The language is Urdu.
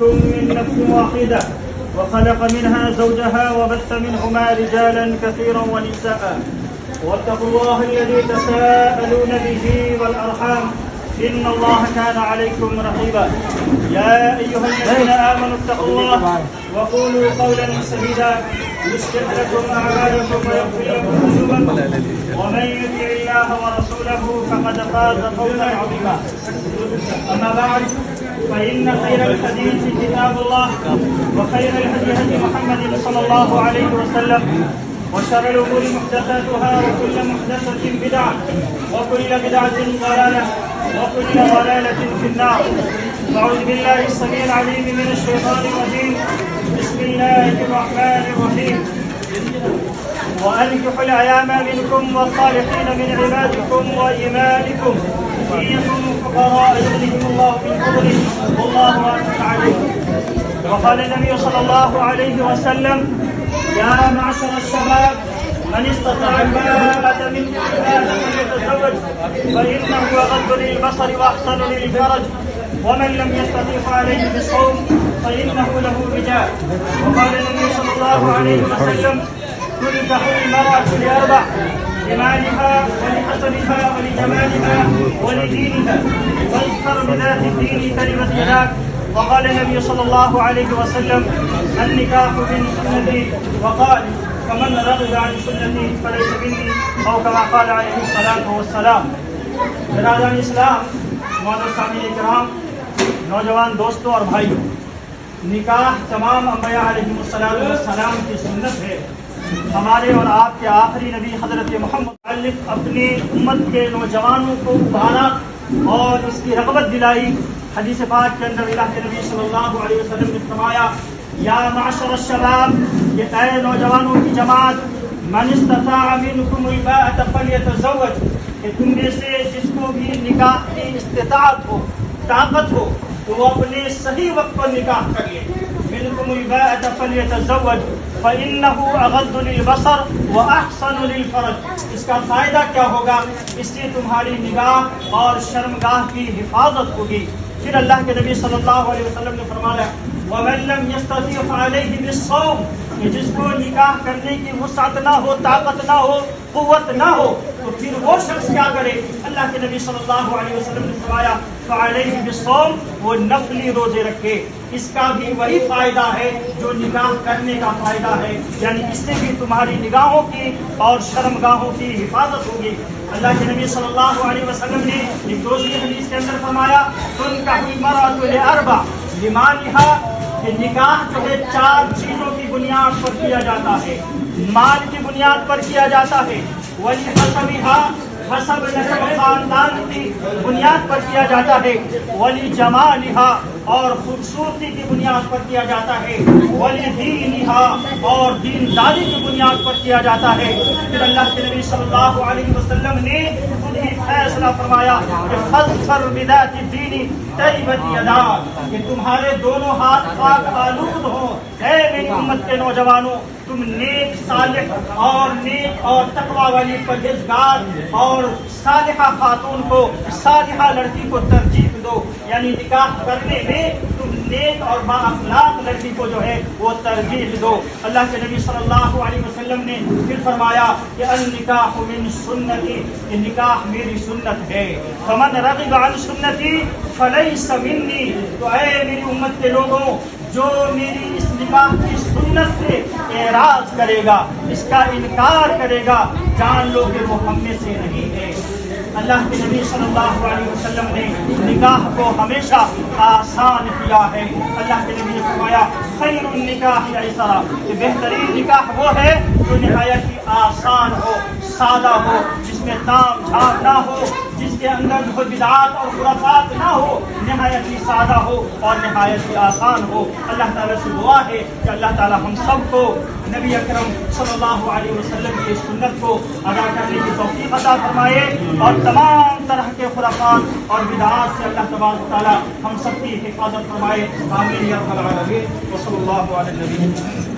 خلقكم من نفس واحدة وخلق منها زوجها وبث منهما رجالا كثيرا ونساء واتقوا الله الذي تساءلون به والأرحام إن الله كان عليكم رقيبا يا أيها الذين آمنوا اتقوا الله وقولوا قولا سديدا يصلح لكم أعمالكم ويغفر لكم ذنوبكم ومن يطع الله ورسوله فقد فاز فوزا عظيما أما بعد فإن خير الحديث كتاب الله وخير الهدي هدي محمد صلى الله عليه وسلم وشر الأمور محدثاتها وكل محدثة بدعة وكل بدعة ضلالة وكل ضلالة في النار. أعوذ بالله السميع العليم من الشيطان الرجيم. بسم الله الرحمن الرحيم. وأنكحوا الأيام منكم والصالحين من عبادكم وإمائكم إن يكونوا فقراء يغنيهم الله من فضله والله واسع عليم. وقال النبي صلى الله عليه وسلم يا معشر الشباب من استطاع الباءة منكم فليتزوج فإنه أغض للبصر وأحسن للفرج ومن لم يستطع فعليه بالصوم فإنه له وجاء. وقال النبي صلى الله عليه وسلم تنكح المرأة لأربع: لمالها ولحسبها ولجمالها ولدينها فاذكر بذات الدين كلمة يداك. وقال النبي صلى الله عليه وسلم النكاح من سنتي وقال فمن رغب عن سنتي فليس مني او كما قال عليه الصلاة والسلام. برادران اسلام، معزز سامعین کرام، نوجوان دوستوں اور بھائیوں، نکاح تمام انبیاء علیہ السلام کی سنت ہے. ہمارے اور آپ کے آخری نبی حضرت محمد اپنی امت کے نوجوانوں کو ابھارا اور اس کی رغبت دلائی. حدیث پاک کے اندر اللہ کے نبی صلی اللہ علیہ وسلم نے فرمایا یا معشر الشباب، یہ اے نوجوانوں کی جماعت، من استطاع منکم الباءۃ فلیتزوج، کہ تم میں سے جس کو بھی نکاح کی استطاعت ہو، طاقت ہو، تو وہ اپنے صحیح وقت پر نکاح کر لے. منکم الباءۃ فلیتزوج فإنه أغض للبصر وأحسن للفرج. اس کا فائدہ کیا ہوگا؟ اس سے تمہاری نگاہ اور شرمگاہ کی حفاظت ہوگی. پھر اللہ کے نبی صلی اللہ علیہ وسلم نے فرمایا وَمَن لَّمْ يَسْتَطِعْ فَعَلَيْهِ بِالصَّوْمِ، کہ جس کو نکاح کرنے کی وسعت نہ ہو، طاقت نہ ہو، قوت نہ ہو، تو پھر وہ شخص کیا کرے؟ اللہ کے نبی صلی اللہ علیہ وسلم نے فرمایا فَعَلَيْهِ بِالصَّوْمِ، وہ نفلی روزے رکھے. اس کا بھی وہی فائدہ ہے جو نکاح کرنے کا فائدہ ہے، یعنی اس سے بھی تمہاری نگاہوں کی اور شرمگاہوں کی حفاظت ہوگی. اللہ کے نبی صلی اللہ علیہ وسلم نے ایک دوسری حدیث کے اندر فرمایا تنکح المرأة لأربع لمالها، کہ نکاح جو ہے چار چیزوں کی بنیاد پر کیا جاتا ہے. مال کی بنیاد پر کیا جاتا ہے، ولحسبها، حسب نسب خاندان کی بنیاد پر کیا جاتا ہے، ولجمالها، اور خوبصورتی کی بنیاد پر کیا جاتا ہے، ولدینها، اور دینداری کی بنیاد پر کیا جاتا ہے. پھر اللہ کے نبی صلی اللہ علیہ وسلم نے خود ہی فیصلہ فرمایا کہ فاظفر بذات الدین تربت یداک، کہ تمہارے دونوں ہاتھ پاک آلود ہوں. اے میری امت کے نوجوانوں، تم نیک صالح اور تقوی والی پرہیزگار اور صالحہ خاتون کو، صالحہ لڑکی کو ترجیح دو. یعنی نکاح کرنے میں تم نیک اور با اخلاق لڑکی کو جو ہے وہ ترجیح دو. اللہ کے نبی صلی اللہ علیہ وسلم نے پھر فرمایا کہ النکاح من سنتی، کہ نکاح میری سنت ہے. فمن رغب عن سنتی فلیس منی، تو اے میری امت کے لوگوں، جو میری اس نکاح کی سنت سے اعراض کرے گا، اس کا انکار کرے گا، جان لو کہ وہ ہم میں سے نہیں ہے. اللہ کے نبی صلی اللہ علیہ وسلم نے نکاح کو ہمیشہ آسان کیا ہے. اللہ کے نبی نے فرمایا خیر النکاح ایسرا، کہ بہترین نکاح وہ ہے جو نہایت ہی آسان ہو، سادہ ہو، جس میں تام جھام نہ ہو، جس کے اندر جو بدعات اور خرافات نہ ہو، نہایت ہی سادہ ہو اور نہایت ہی آسان ہو. اللہ تعالیٰ سے دعا ہے کہ اللہ تعالیٰ ہم سب کو نبی اکرم صلی اللہ علیہ وسلم کی سنت کو ادا کرنے کی توفیق عطا فرمائے اور تمام طرح کے خرافات اور بدعات سے اللہ تبارک تعالیٰ ہم سب کی حفاظت فرمائے. آمین یا رب العالمین. وصلی اللہ علی النبی.